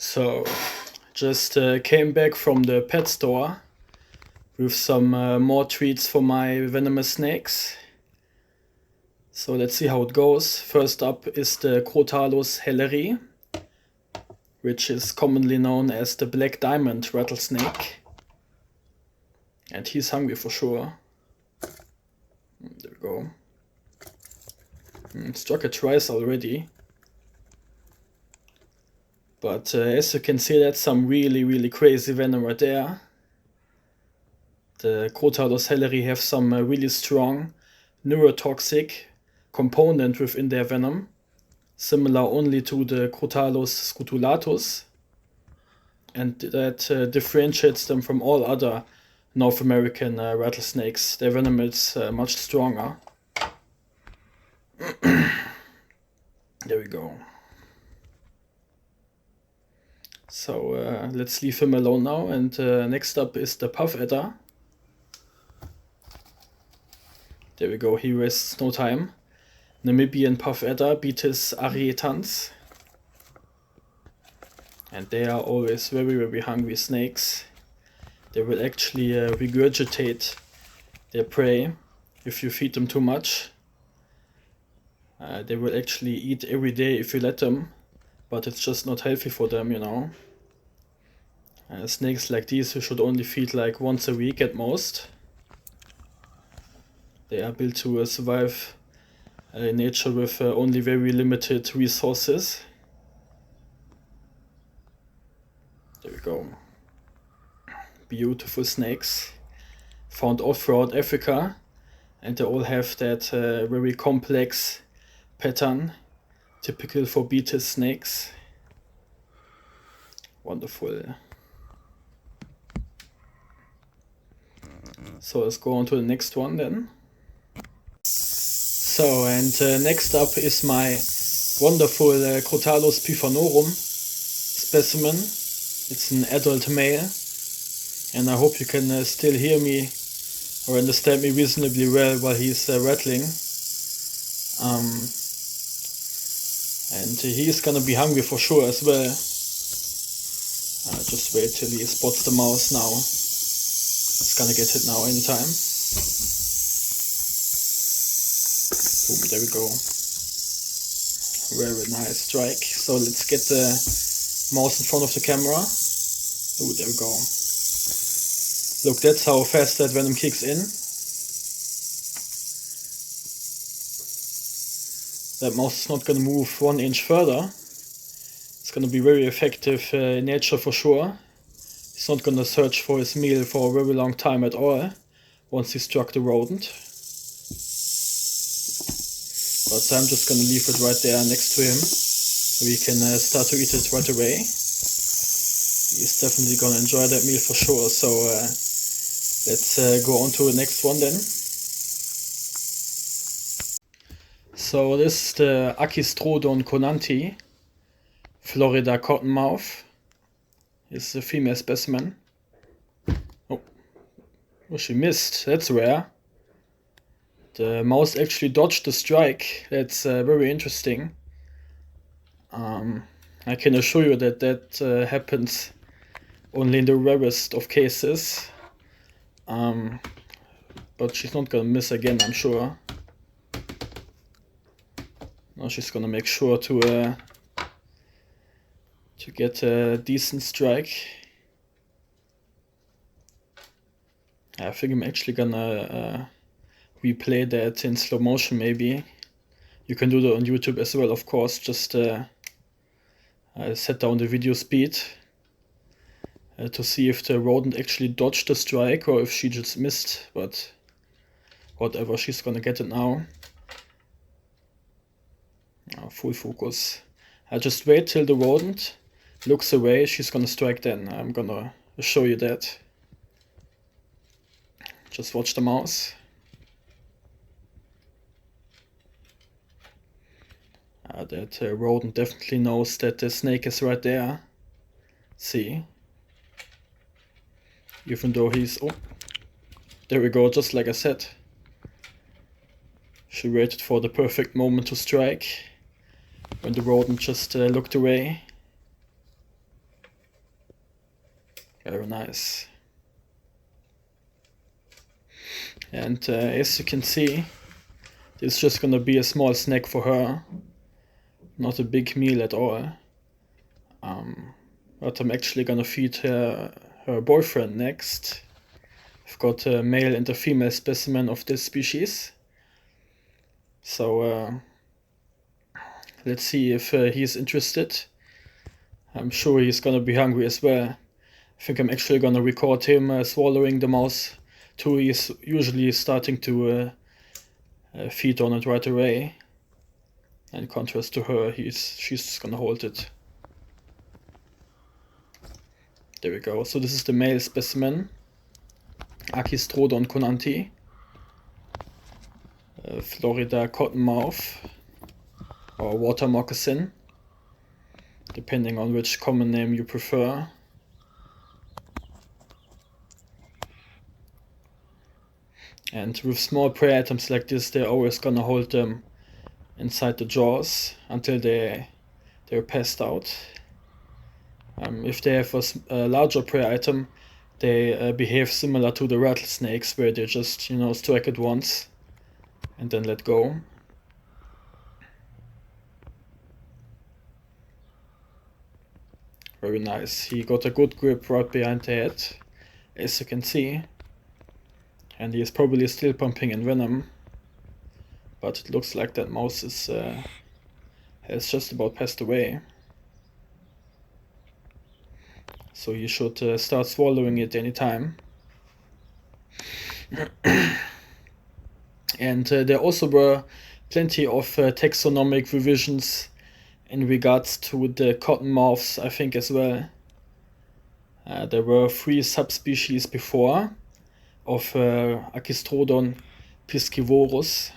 So, just came back from the pet store with some more treats for my venomous snakes. So let's see how it goes. First up is the Crotalus helleri, which is commonly known as the black diamond rattlesnake. And he's hungry for sure. There we go. Struck it twice already. But as you can see, that's some really crazy venom right there. The Crotalus helleri have some really strong neurotoxic component within their venom, similar only to the Crotalus scutulatus, and that differentiates them from all other North American rattlesnakes. Their venom is much stronger. There we go. So let's leave him alone now, and next up is the puff adder. There we go, he wastes no time. Namibian puff adder, Bitis arietans. And they are always very hungry snakes. They will actually regurgitate their prey if you feed them too much. They will actually eat every day if you let them, but it's just not healthy for them, you know. Snakes like these you should only feed like once a week at most. They are built to survive in nature with only very limited resources. There we go. Beautiful snakes. Found all throughout Africa, and they all have that very complex pattern, typical for Bitis snakes. Wonderful. So let's go on to the next one then. So, and next up is my wonderful Crotalus pifanorum specimen. It's an adult male, and I hope you can still hear me or understand me reasonably well while he's rattling. And he's gonna be hungry for sure as well. Just wait till he spots the mouse now. It's gonna get hit now anytime. Boom, there we go. Very nice strike. So let's get the mouse in front of the camera. Oh, there we go. Look, that's how fast that venom kicks in. That mouse is not gonna move 1 inch further. It's gonna be very effective in nature for sure. He's not gonna search for his meal for a very long time at all once he struck the rodent. But I'm just gonna leave it right there next to him. We can start to eat it right away. He's definitely gonna enjoy that meal for sure. So let's go on to the next one then. So this is the Agkistrodon conanti, Florida cottonmouth. This is a female specimen. Oh, she missed. That's rare. The mouse actually dodged the strike. That's very interesting. I can assure you that that happens only in the rarest of cases. But she's not gonna miss again, I'm sure. Now she's gonna make sure to get a decent strike. I think I'm actually gonna replay that in slow motion maybe. You can do that on YouTube as well, of course. Just set down the video speed to see if the rodent actually dodged the strike or if she just missed, but whatever, she's gonna get it now. Full focus. I just wait till the rodent looks away, she's gonna strike then. I'm gonna show you that. Just watch the mouse. That rodent definitely knows that the snake is right there. See? Even though he's... Oh, there we go, just like I said. She waited for the perfect moment to strike, when the rodent just looked away. Very nice. And as you can see, this is just gonna be a small snack for her. Not a big meal at all. But I'm actually gonna feed her boyfriend next. I've got a male and a female specimen of this species. So let's see if he's interested. I'm sure he's gonna be hungry as well. I think I'm actually gonna record him swallowing the mouse too. He's usually starting to feed on it right away. In contrast to her, she's gonna hold it. There we go. So this is the male specimen, Agkistrodon conanti, Florida cottonmouth, or water moccasin, depending on which common name you prefer. And with small prey items like this, they're always gonna hold them inside the jaws until they're passed out. If they have a larger prey item, they behave similar to the rattlesnakes, where they just, strike it once and then let go. Very nice. He got a good grip right behind the head, as you can see. And he is probably still pumping in venom. But it looks like that mouse has just about passed away. So you should start swallowing it anytime. And there also were plenty of taxonomic revisions in regards to the cottonmouths, I think, as well. There were 3 subspecies before of Agkistrodon piscivorus,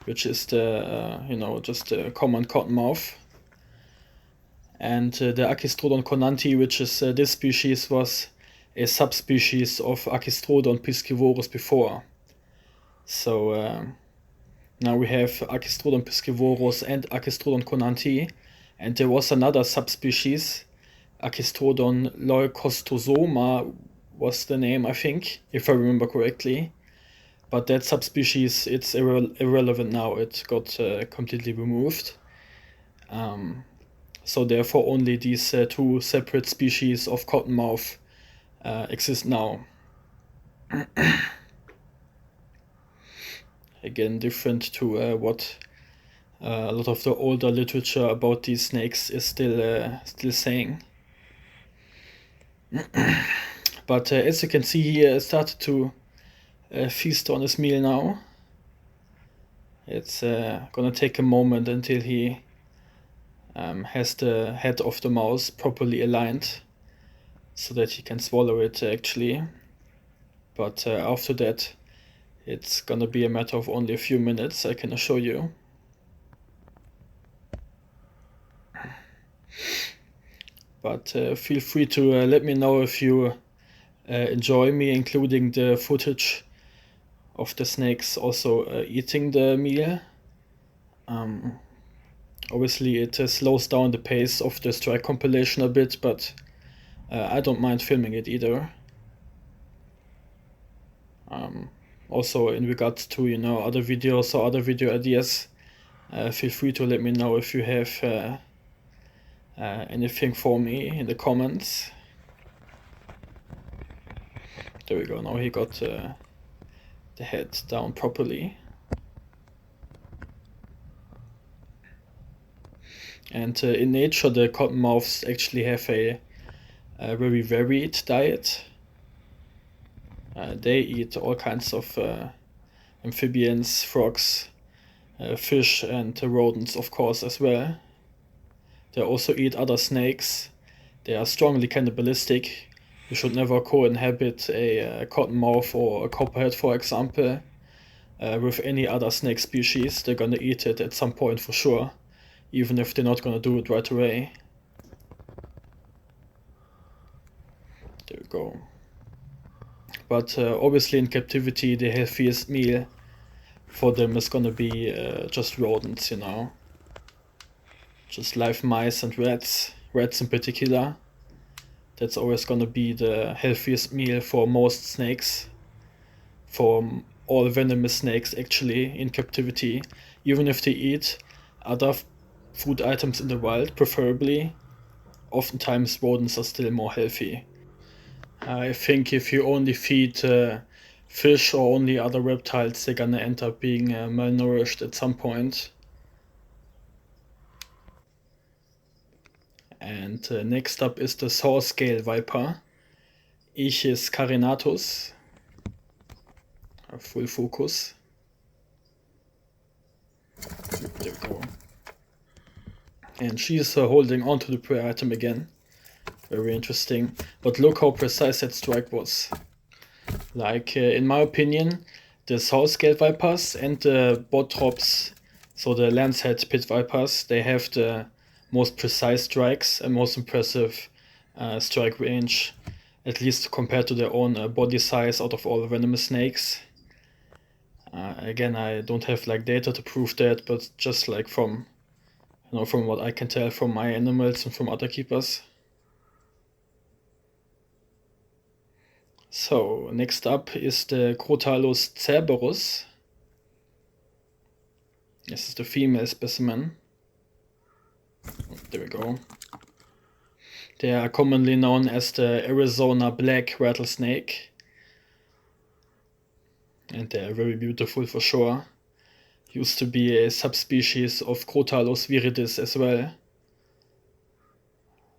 which is the, just a common cottonmouth. And the Agkistrodon conanti, which is this species, was a subspecies of Agkistrodon piscivorus before. So now we have Agkistrodon piscivorus and Agkistrodon conanti, and there was another subspecies, Agkistrodon leucostosoma was the name, I think, if I remember correctly. But that subspecies, it's irrelevant now. It got completely removed. So therefore only these 2 separate species of cottonmouth exist now. Again, different to what a lot of the older literature about these snakes is still saying. But as you can see, he started to feast on his meal now. It's gonna take a moment until he has the head of the mouse properly aligned so that he can swallow it actually. But after that, it's gonna be a matter of only a few minutes, I can assure you. But feel free to let me know if you enjoy me including the footage of the snakes also eating the meal. Obviously it slows down the pace of the strike compilation a bit, but I don't mind filming it either. Also in regards to other videos or other video ideas, feel free to let me know if you have anything for me in the comments. There we go, now he got the head down properly. And in nature, the cottonmouths actually have a very varied diet. They eat all kinds of amphibians, frogs, fish, and rodents, of course, as well. They also eat other snakes. They are strongly cannibalistic. You should never co-inhabit a cottonmouth or a copperhead, for example, with any other snake species. They're gonna eat it at some point for sure, even if they're not gonna do it right away. There we go. But obviously in captivity, the healthiest meal for them is gonna be just rodents, just live mice and rats in particular. That's always gonna be the healthiest meal for most snakes, for all venomous snakes actually in captivity, even if they eat other food items in the wild, preferably. Oftentimes rodents are still more healthy. I think if you only feed fish or only other reptiles, they're gonna end up being malnourished at some point. And next up is the saw-scale viper, Echis carinatus. Full focus. There we go. And she's holding on to the prey item again. Very interesting. But look how precise that strike was. Like, in my opinion, the saw-scale vipers and the botrops, so the lancehead pit vipers, they have the most precise strikes and most impressive strike range, at least compared to their own body size out of all the venomous snakes. Again, I don't have like data to prove that, but just like from what I can tell from my animals and from other keepers. So next up is the Crotalus cerberus. This is the female specimen. There we go. They are commonly known as the Arizona black rattlesnake. And they are very beautiful for sure. Used to be a subspecies of Crotalus viridis as well.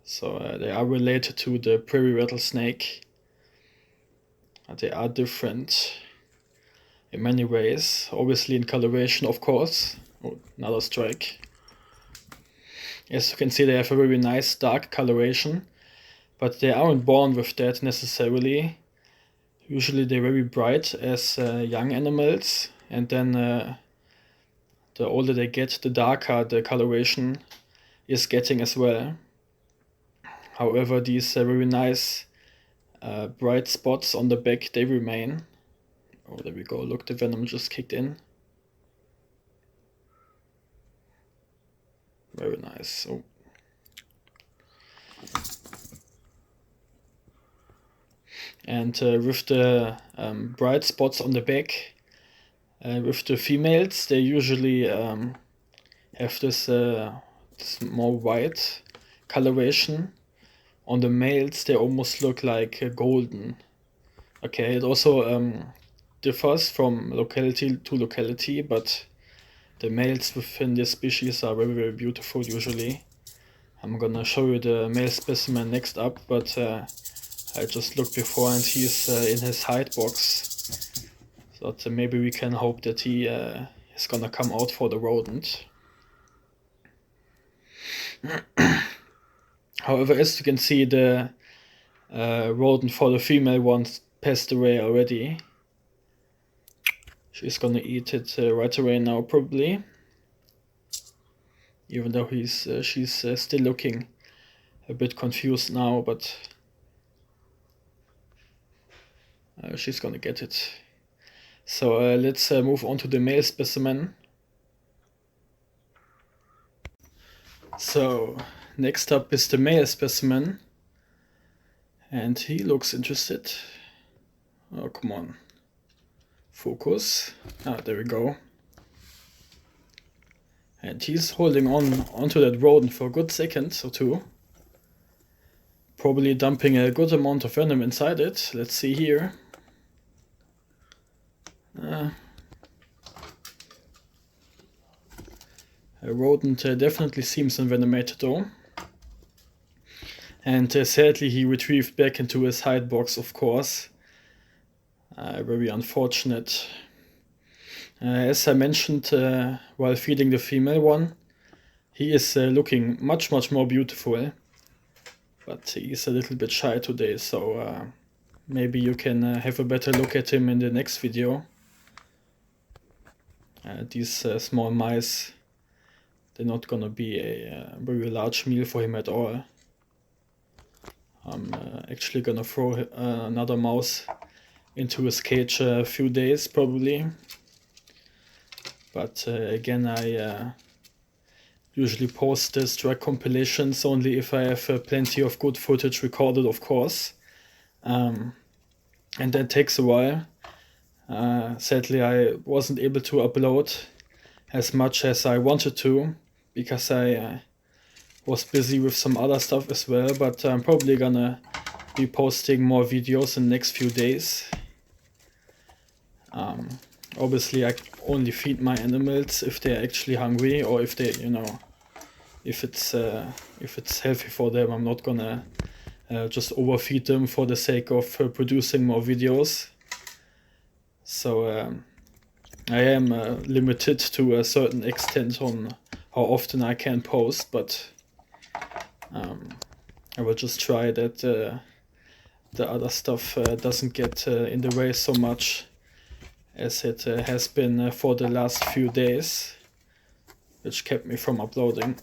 So they are related to the prairie rattlesnake. They are different in many ways, obviously in coloration, of course. Oh, another strike. As you can see, they have a very nice dark coloration, but they aren't born with that necessarily. Usually they're very bright as young animals, and then the older they get, the darker the coloration is getting as well. However, these very nice bright spots on the back, they remain. Oh, there we go. Look, the venom just kicked in. Very nice. Oh. And with the bright spots on the back, with the females, they usually have this more white coloration. On the males, they almost look like golden. Okay, it also differs from locality to locality, but the males within this species are very, very beautiful usually. I'm gonna show you the male specimen next up, but I just looked before and he's in his hide box. So that maybe we can hope that he is gonna come out for the rodent. However, as you can see, the rodent for the female one passed away already. She's gonna eat it right away now, probably. Even though she's still looking a bit confused now, but she's gonna get it. So let's move on to the male specimen. So next up is the male specimen, and he looks interested. Oh, come on. Focus. There we go. And he's holding onto that rodent for a good second or two. Probably dumping a good amount of venom inside it. Let's see here. A rodent definitely seems envenomated though. And sadly he retrieved back into his hide box, of course. Very unfortunate. As I mentioned while feeding the female one, he is looking much more beautiful, but he's a little bit shy today, so maybe you can have a better look at him in the next video. These small mice, they're not gonna be a very large meal for him at all. I'm actually gonna throw another mouse into his cage a few days probably. But again, I usually post this drag compilations only if I have plenty of good footage recorded, of course. And that takes a while. Sadly, I wasn't able to upload as much as I wanted to because I was busy with some other stuff as well, but I'm probably gonna be posting more videos in the next few days. Obviously, I only feed my animals if they're actually hungry, or if they, if it's healthy for them. I'm not gonna just overfeed them for the sake of producing more videos. So I am limited to a certain extent on how often I can post, but I will just try that the other stuff doesn't get in the way so much as it has been for the last few days, which kept me from uploading.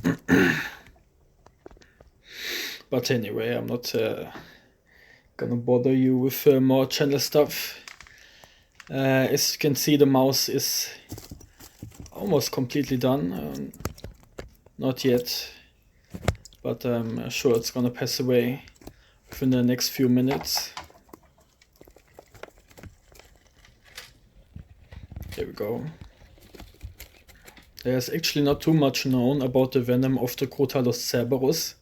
But anyway, I'm not gonna bother you with more channel stuff. As you can see, the mouse is almost completely done. Not yet, but I'm sure it's gonna pass away within the next few minutes. There we go. There's actually not too much known about the venom of the Crotalus cerberus.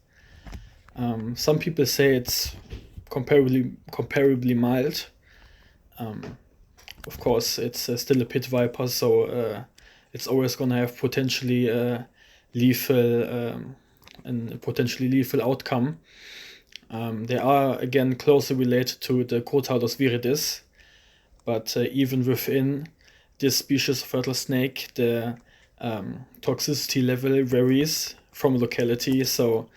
Some people say it's comparably mild. Of course, it's still a pit viper, so it's always gonna have potentially lethal outcome. They are again closely related to the Crotalus viridis, but even within this species of rattlesnake, the toxicity level varies from locality, so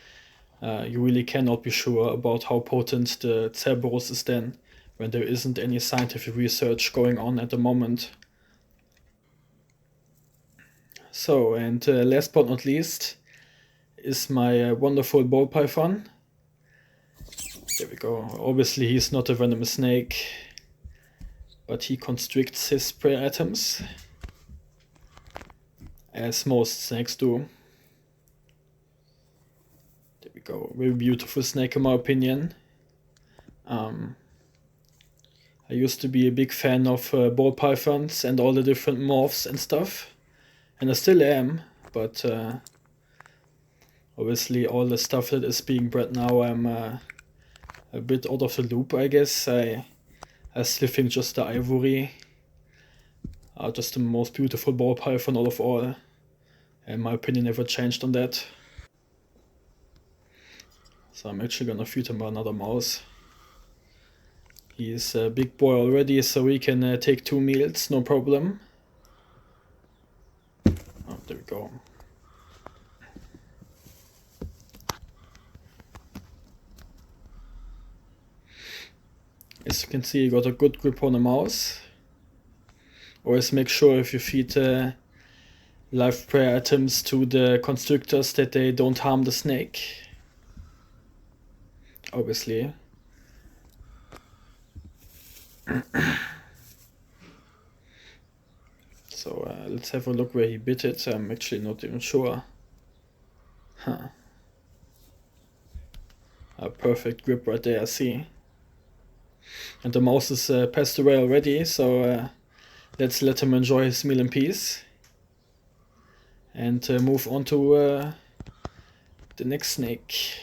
you really cannot be sure about how potent the cerberus is then, when there isn't any scientific research going on at the moment. So, and last but not least is my wonderful ball python. There we go. Obviously he's not a venomous snake, but he constricts his prey items, as most snakes do. There we go. Very beautiful snake in my opinion. I used to be a big fan of ball pythons and all the different morphs and stuff, and I still am, but obviously all the stuff that is being bred now, I'm a bit out of the loop, I guess. I still think just the ivory are just the most beautiful ball python out of all, and my opinion never changed on that. So I'm actually gonna feed him another mouse. He's a big boy already, so he can take 2 meals, no problem. Oh, there we go. As you can see, you got a good grip on the mouse. Always make sure if you feed live prey items to the constrictors that they don't harm the snake. Obviously. So let's have a look where he bit it. I'm actually not even sure. Huh. A perfect grip right there, I see. And the mouse is passed away already, so let's let him enjoy his meal in peace. And move on to the next snake.